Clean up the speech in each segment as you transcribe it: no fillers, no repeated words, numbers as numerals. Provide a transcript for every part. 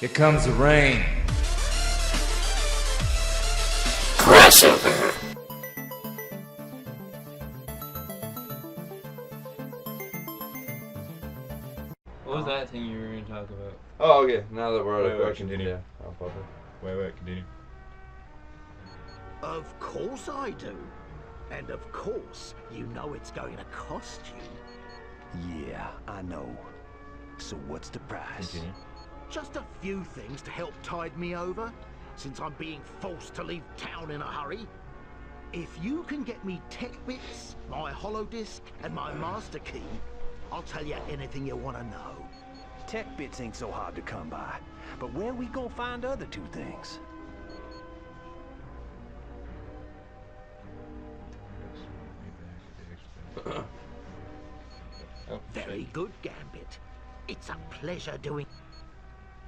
Here comes the rain. Crossover. What was that thing you were going to talk about? Oh, okay. Now that we're out of Wait, questions, continue. yeah, I'll pop it. Wait, continue. Of course I do. And of course, you know it's going to cost you. Yeah, I know. So what's the price? Continue. Just a few things to help tide me over, since I'm being forced to leave town in a hurry. If you can get me tech bits, my holodisc, and my master key, I'll tell you anything you want to know. Tech bits ain't so hard to come by. But where we gonna find other two things? Oh, Very shit. good, Gambit. It's a pleasure doing...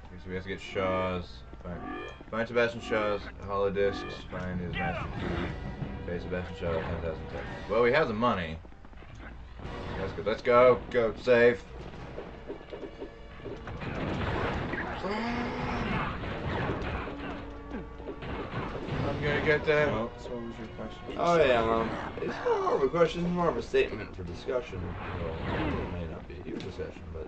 Okay, so we have to get Shaw's. Find Sebastian Shaw's holodiscs. Find his master key. Pay Sebastian Shaw 10,000 tech. Well, we have the money. That's good. Let's go. Go. Save. I'm gonna get that. Well, so what was your question? Oh yeah, it's not more of a question, it's more of a statement for discussion. Well, it may not be a huge discussion, but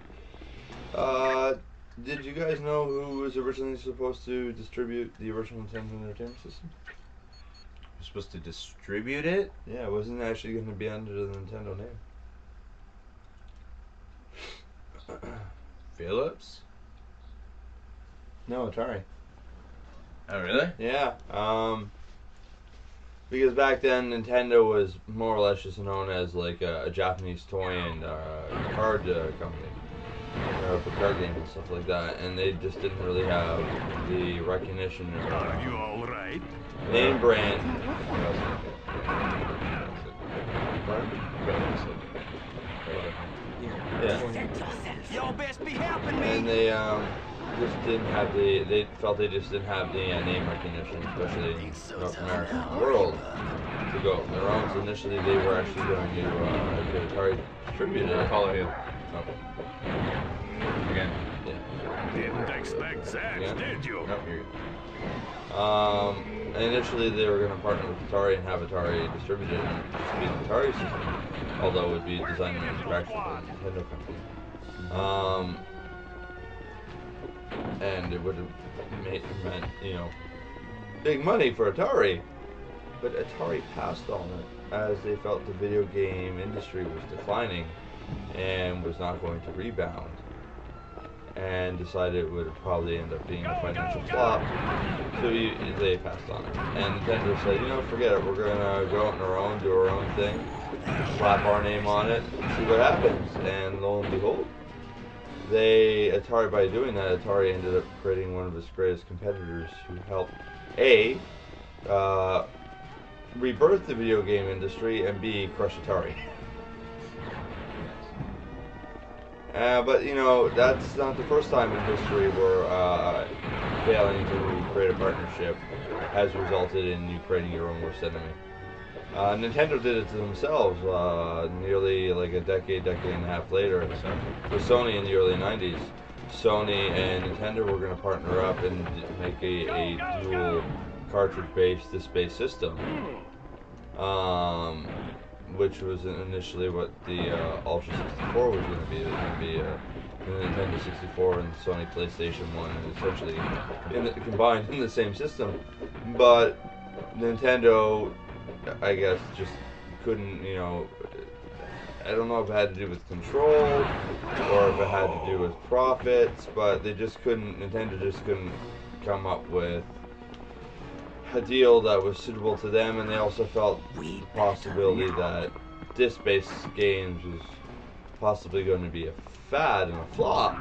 did you guys know who was originally supposed to distribute the original Nintendo Entertainment System? You're supposed to distribute it? Yeah, it wasn't actually going to be under the Nintendo name. Philips? No, Atari. Oh, really? Yeah, because back then Nintendo was more or less just known as like a Japanese toy and card company. For card games and stuff like that, and they just didn't really have the recognition or Are you alright? name brand. Yeah, Y'all best be helping me! and they just didn't have they felt they just didn't have the name recognition, especially in North American world, to go on their own. So initially they were actually going to get Atari distributed. Follow him. Oh. Again. Yeah. Didn't expect that, Yeah. did you? Nope, you're good. Initially they were going to partner with Atari and have Atari distribute it and just be an Atari system, although it would be designed and manufactured by the Nintendo company. And it would have meant, you know, big money for Atari, but Atari passed on it as they felt the video game industry was declining and was not going to rebound, and decided it would probably end up being a financial flop, so they passed on it. And Nintendo said, you know, forget it, we're going to go out on our own, do our own thing, slap our name on it, see what happens. And lo and behold, Atari, by doing that, Atari ended up creating one of its greatest competitors who helped A, rebirth the video game industry, and B, crush Atari. But, you know, that's not the first time in history where failing to create a partnership has resulted in you creating your own worst enemy. Nintendo did it to themselves nearly like a decade and a half later with Sony in the early 90s. Sony and Nintendo were going to partner up and make a dual cartridge-based disc-based system, which was initially what the Ultra 64 was going to be. It was going to be the Nintendo 64 and Sony PlayStation 1, and essentially combined in the same system. But Nintendo, I guess, just couldn't, you know, I don't know if it had to do with control or if it had to do with profits, but they just couldn't, Nintendo just couldn't come up with a deal that was suitable to them, and they also felt the possibility that disc-based games was possibly going to be a fad and a flop.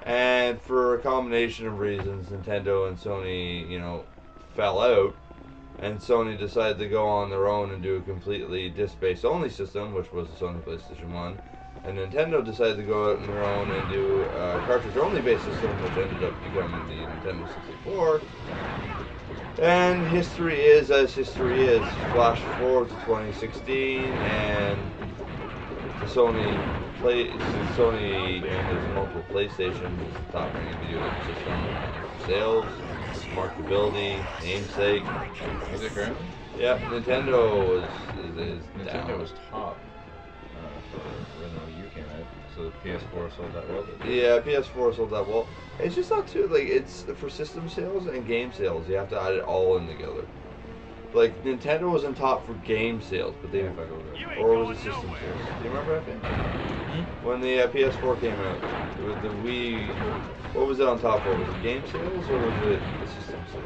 And for a combination of reasons, Nintendo and Sony, you know, fell out, and Sony decided to go on their own and do a completely disc-based only system, which was the Sony PlayStation 1. And Nintendo decided to go out on their own and do a cartridge-only based system, which ended up becoming the Nintendo 64. And history is as history is. Flash forward to 2016, and the Sony Sony and there's multiple PlayStations is the top ranking video game system for sales, marketability, namesake. Is it currently? Yeah, Nintendo is Nintendo down. was top for when the Wii U came out. So the PS4 sold that well. Yeah, PS4 sold that well. It's just not too like it's for system sales and game sales. You have to add it all in together. Like Nintendo was on top for game sales, but they or was it system sales? Do you remember that thing? When the PS4 came out, with the Wii, what was it on top for? Was it game sales or was it the system sales?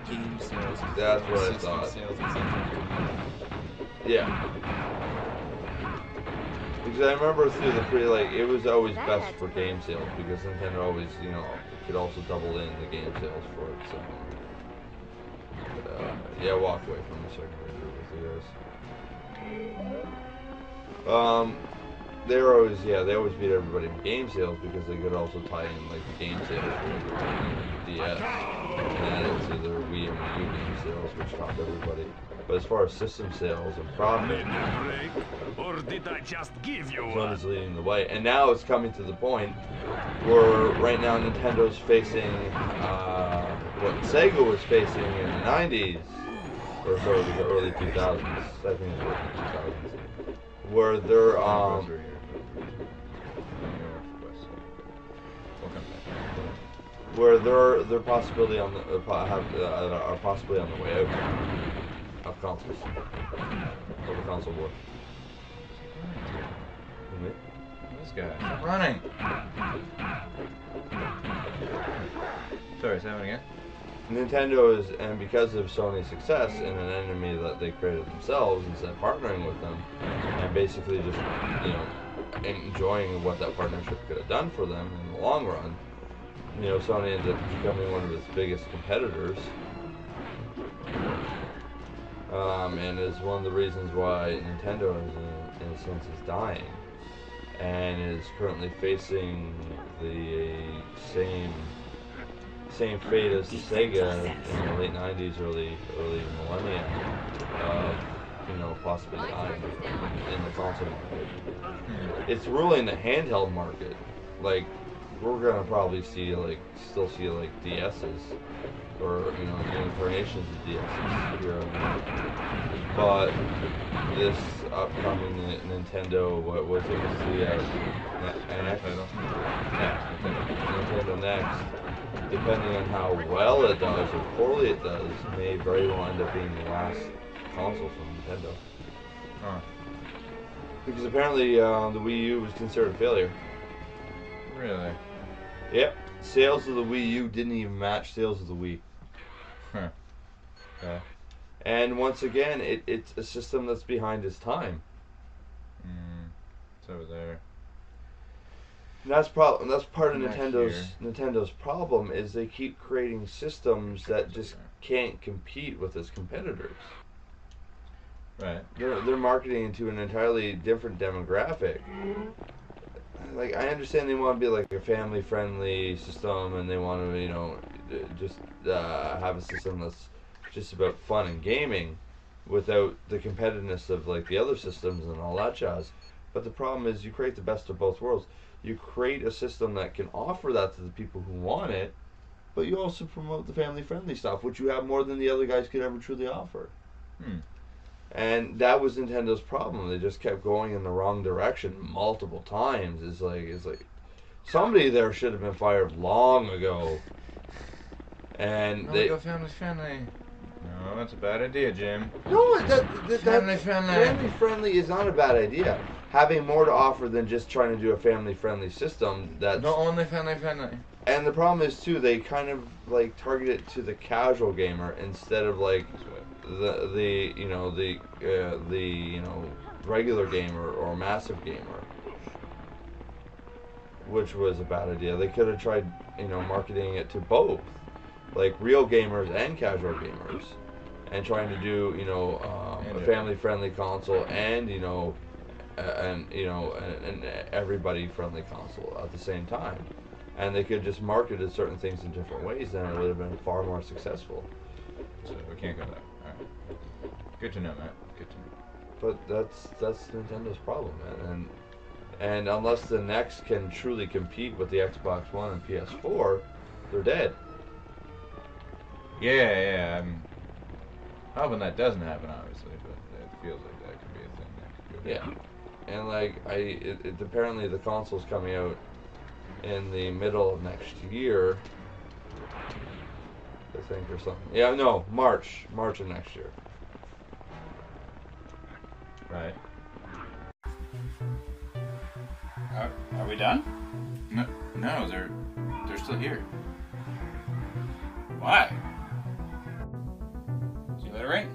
Game sales. That's what I System thought. Sales and something. Yeah. Because I remember through the it was always best for game sales because Nintendo always, could also double in the game sales for it. So, yeah, walk away from me so I can read with you guys. They always beat everybody in game sales because they could also tie in like the game sales for the DS and add it to their Wii and Wii U game sales, which topped everybody. But as far as system sales and profit, Or did I just give you Sony's leading the way. And now it's coming to the point where right now Nintendo's facing what Sega was facing in the 90s, or sort of the early 2000s, I think it's early 2000s, where they're they're possibly on the are possibly on the way out of consoles, of the console war. This guy, stop running! Sorry, say that again. Nintendo is, and because of Sony's success in an enemy that they created themselves, instead of partnering with them, and basically just, enjoying what that partnership could have done for them in the long run, Sony ended up becoming one of its biggest competitors, and is one of the reasons why Nintendo, in a sense, is dying, and is currently facing the same fate as the Sega in the late 90s, early millennia, possibly dying in the console market. It's ruling the handheld market. Like, we're gonna probably still see DS's, or the incarnations of DS's here and there. But this upcoming Nintendo, what was it? Was the NX? Nintendo Next, depending on how well it does or poorly it does, may very well end up being the last console from Nintendo. Huh. Because apparently the Wii U was considered a failure. Really? Yep. Sales of the Wii U didn't even match sales of the Wii. Huh. Okay. And once again, it's a system that's behind its time. It's over there. And that's part of Not Nintendo's problem is they keep creating systems that just can't compete with its competitors. Right. They're marketing into an entirely different demographic. Like, I understand they want to be like a family-friendly system, and they want to, just have a system that's just about fun and gaming, without the competitiveness of like the other systems and all that jazz. But the problem is, you create the best of both worlds. You create a system that can offer that to the people who want it, but you also promote the family-friendly stuff, which you have more than the other guys could ever truly offer. And that was Nintendo's problem. They just kept going in the wrong direction multiple times. It's like somebody there should have been fired long ago. And they go family friendly. No, that's a bad idea, Jim. No, Family friendly. Family friendly is not a bad idea. Having more to offer than just trying to do a family friendly system. That's No, only family friendly. And the problem is too, they kind of like target it to the casual gamer instead of like the regular gamer or massive gamer, which was a bad idea. They could have tried marketing it to both, like real gamers and casual gamers, and trying to do a family-friendly console and an everybody-friendly console at the same time, and they could just marketed certain things in different ways, then it would have been far more successful. So we can't go there. All right. Good to know, Matt. Good to know. But that's Nintendo's problem, man. And unless the Next can truly compete with the Xbox One and PS4, they're dead. Yeah. I'm hoping that doesn't happen, obviously, but it feels like that could be a thing that could go down. Yeah. And like apparently the console's coming out in the middle of next year, I think, or something. Yeah, no, March of next year. Right. Are we done? No, they're still here. Why? See you later, Ray.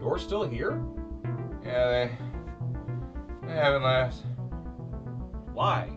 You're still here? Yeah, they haven't left. Why?